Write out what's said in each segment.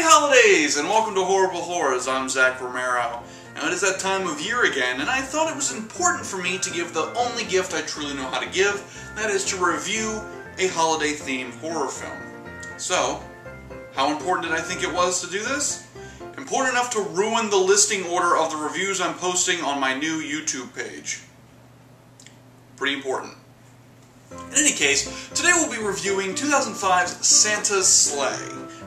holidays, and welcome to Horrible Horrors. I'm Zach Romero. Now, it is that time of year again, and I thought it was important for me to give the only gift I truly know how to give, that is to review a holiday-themed horror film. So, how important did I think it was to do this? Important enough to ruin the listing order of the reviews I'm posting on my new YouTube page. Pretty important. In any case, today we'll be reviewing 2005's Santa's Slay.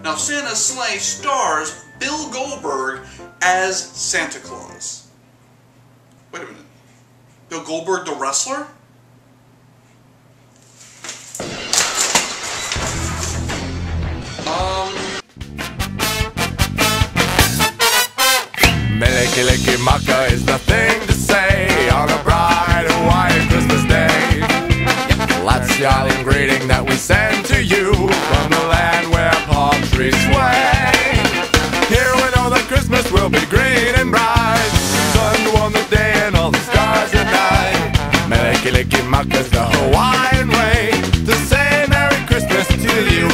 Now, Santa's Slay stars Bill Goldberg as Santa Claus. Wait a minute. Bill Goldberg, the wrestler? Mele-Kalikimaka is the thing to say on a bright Hawaiian Christmas day. That's the island greeting that we send to you from the land where palm trees sway. Here we know that Christmas will be green and bright, sun to warm the day and all the stars at night. Mele-Kalikimaka is the Hawaiian way to say Merry Christmas to you.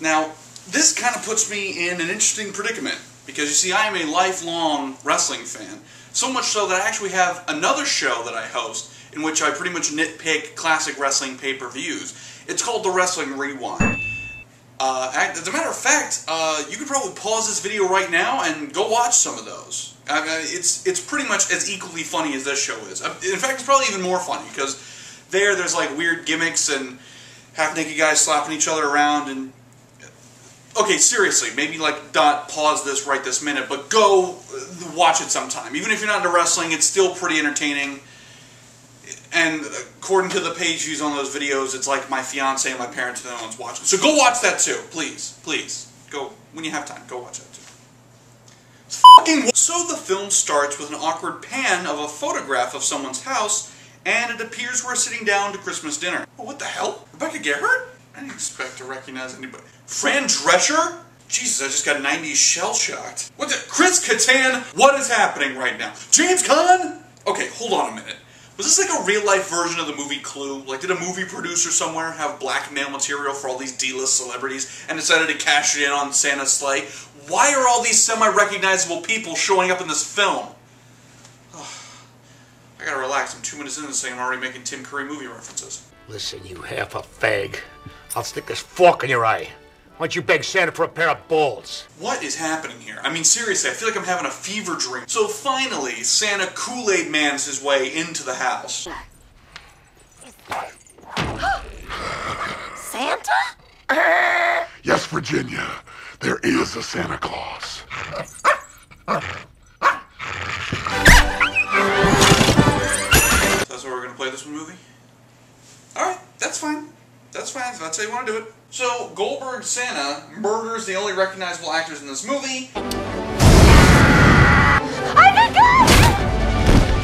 Now, this kind of puts me in an interesting predicament, because you see, I am a lifelong wrestling fan. So much so that I actually have another show that I host, in which I pretty much nitpick classic wrestling pay-per-views. It's called The Wrestling Rewind. As a matter of fact, you could probably pause this video right now and go watch some of those. It's pretty much as equally funny as this show is. In fact, it's probably even more funny, because there's like weird gimmicks and half-naked guys slapping each other around and... Okay, seriously, maybe like not pause this right this minute, but go watch it sometime. Even if you're not into wrestling, it's still pretty entertaining. And according to the page views on those videos, it's like my fiance and my parents are the ones watching. So go watch that too, please. Please. Go, when you have time, go watch that too. It's fucking... So the film starts with an awkward pan of a photograph of someone's house, and it appears we're sitting down to Christmas dinner. Oh, what the hell? Rebecca Gerhardt? I didn't expect to recognize anybody. Fran Drescher? Jesus, I just got 90s shell-shocked. What the? Chris Kattan? What is happening right now? James Caan? Okay, hold on a minute. Was this like a real-life version of the movie Clue? Like, did a movie producer somewhere have blackmail material for all these D-list celebrities and decided to cash it in on Santa's Slay? Why are all these semi-recognizable people showing up in this film? I gotta relax. I'm 2 minutes into this thing. I'm already making Tim Curry movie references. Listen, you half a fag. I'll stick this fork in your eye. Why don't you beg Santa for a pair of balls? What is happening here? I mean, seriously, I feel like I'm having a fever dream. So finally, Santa Kool-Aid Mans his way into the house. Santa? Yes, Virginia. There is a Santa Claus. That's where we're going to play this movie? Alright, that's fine. That's fine, if that's how you want to do it. So, Goldberg Santa murders the only recognizable actors in this movie.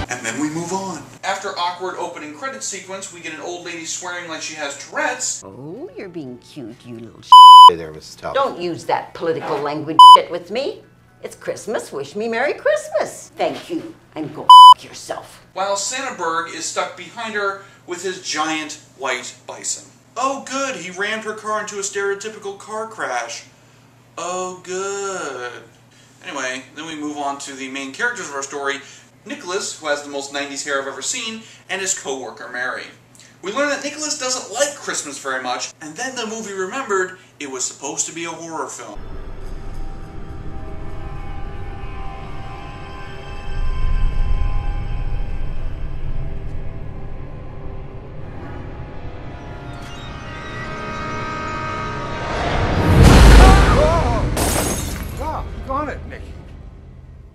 And then we move on. After awkward opening credit sequence, we get an old lady swearing like she has Tourette's. Oh, you're being cute, you little Hey there, Mrs. Talbot. Don't use that political language with me. It's Christmas. Wish me Merry Christmas. Thank you. And go yourself. While Santa Berg is stuck behind her with his giant white bison. Oh good, he rammed her car into a stereotypical car crash. Oh good. Anyway, then we move on to the main characters of our story, Nicholas, who has the most 90s hair I've ever seen, and his co-worker Mary. We learn that Nicholas doesn't like Christmas very much, and then the movie remembered it was supposed to be a horror film.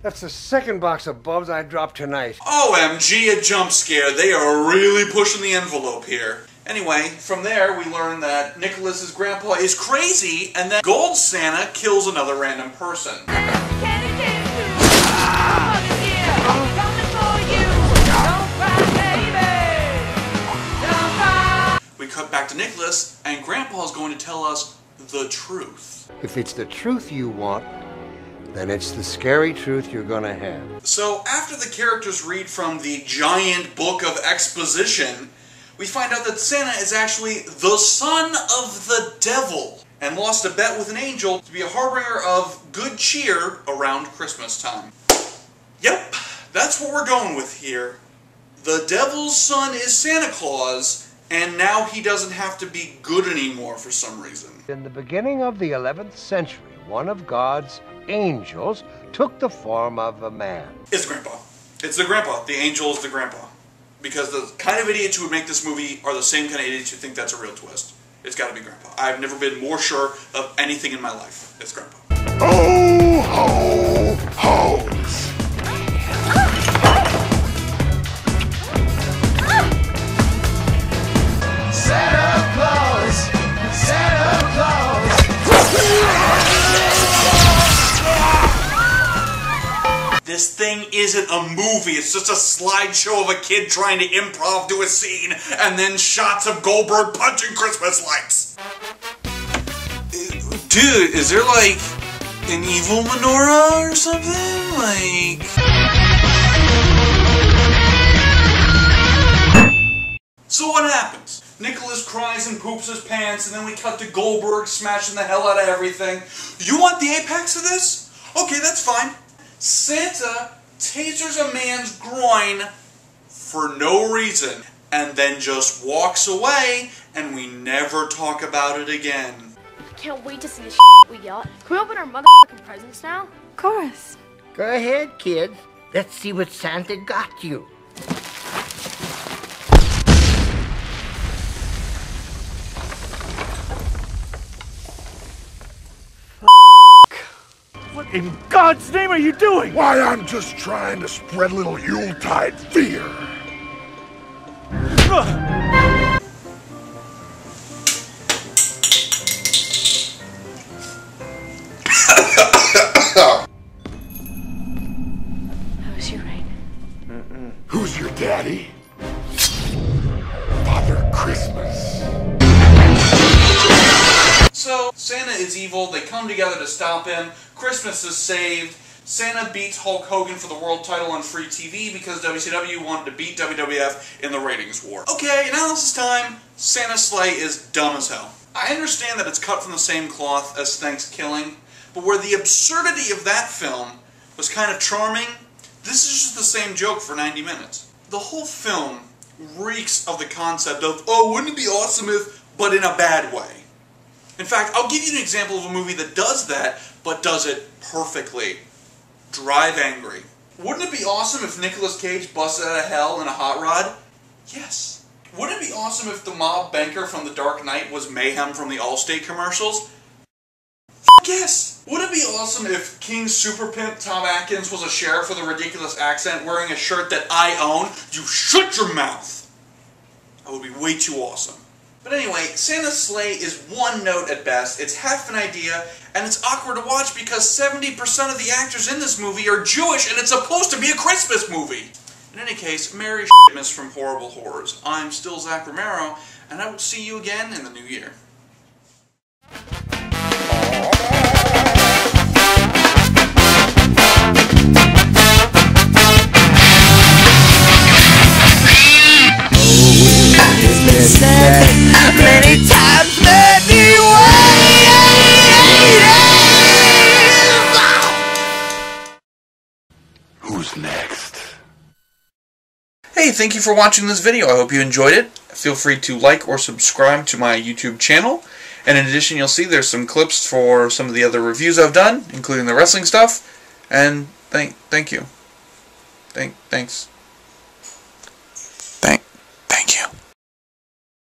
That's the second box of bulbs I dropped tonight. OMG, a jump scare. They are really pushing the envelope here. Anyway, from there we learn that Nicholas's grandpa is crazy, and that Gold Santa kills another random person. We cut back to Nicholas, and Grandpa's going to tell us the truth. If it's the truth you want, then it's the scary truth you're gonna have. So after the characters read from the giant book of exposition, we find out that Santa is actually the son of the devil and lost a bet with an angel to be a harbinger of good cheer around Christmas time. Yep, that's what we're going with here. The devil's son is Santa Claus, and now he doesn't have to be good anymore for some reason. In the beginning of the 11th century, one of God's angels took the form of a man. It's Grandpa. It's the Grandpa. The angel is the Grandpa. Because the kind of idiots who would make this movie are the same kind of idiots who think that's a real twist. It's got to be Grandpa. I've never been more sure of anything in my life. It's Grandpa. Ho, ho, hoes. Santa Claus, Santa Claus. This thing isn't a movie. It's just a slideshow of a kid trying to improv to a scene and then shots of Goldberg punching Christmas lights. Dude, is there like an evil menorah or something? Like... So what happens? Nicholas cries and poops his pants, and then we cut to Goldberg smashing the hell out of everything. You want the apex of this? Okay, that's fine. Santa tasers a man's groin for no reason, and then just walks away, and we never talk about it again. Can't wait to see the shit we got. Can we open our motherfucking presents now? Of course. Go ahead, kids. Let's see what Santa got you. What in God's name are you doing? Why, I'm just trying to spread a little Yuletide fear. How was your rain? Who's your daddy? Father Christmas. So, Santa is evil, they come together to stop him, Christmas is saved, Santa beats Hulk Hogan for the world title on free TV because WCW wanted to beat WWF in the ratings war. Okay, analysis time. Santa's sleigh is dumb as hell. I understand that it's cut from the same cloth as Thanksgiving, but where the absurdity of that film was kind of charming, this is just the same joke for 90 minutes. The whole film reeks of the concept of, oh, wouldn't it be awesome if, but in a bad way. In fact, I'll give you an example of a movie that does that, but does it perfectly. Drive Angry. Wouldn't it be awesome if Nicolas Cage busted out of hell in a hot rod? Yes. Wouldn't it be awesome if the mob banker from The Dark Knight was Mayhem from the Allstate commercials? Yes. Would it be awesome if King Super Pimp Tom Atkins was a sheriff with a ridiculous accent wearing a shirt that I own? You shut your mouth! That would be way too awesome. But anyway, Santa's sleigh is one note at best, it's half an idea, and it's awkward to watch because 70% of the actors in this movie are Jewish and it's supposed to be a Christmas movie! In any case, Merry Christmas from Horrible Horrors. I'm still Zach Romero, and I will see you again in the new year. Many times, many ways. Who's next? Hey, thank you for watching this video. I hope you enjoyed it. Feel free to like or subscribe to my YouTube channel. And in addition, you'll see there's some clips for some of the other reviews I've done, including the wrestling stuff. And thank you. Thanks.